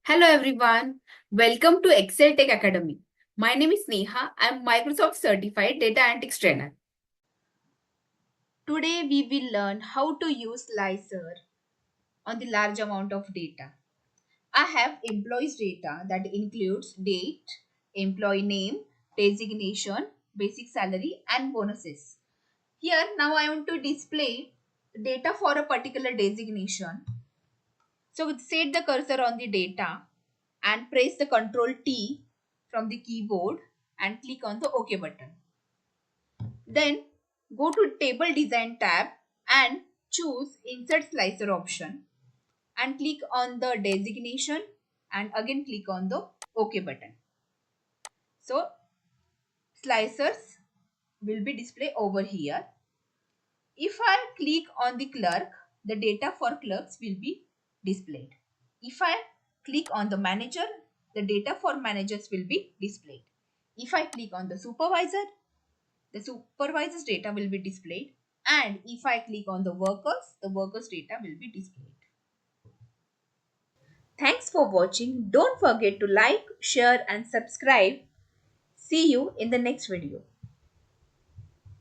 Hello everyone. Welcome to Excel Tech Academy. My name is Neha. I am Microsoft Certified Data Analytics Trainer. Today we will learn how to use Slicer on the large amount of data. I have employees data that includes date, employee name, designation, basic salary and bonuses. Here now I want to display data for a particular designation. So set the cursor on the data and press the Ctrl T from the keyboard and click on the OK button. Then go to Table Design tab and choose Insert Slicer option and click on the designation and again click on the OK button. So slicers will be displayed over here. If I click on the clerk, the data for clerks will be displayed. If I click on the manager, the data for managers will be displayed. If I click on the supervisor's data will be displayed. And if I click on the workers' data will be displayed. Thanks for watching. Don't forget to like, share and subscribe. See you in the next video.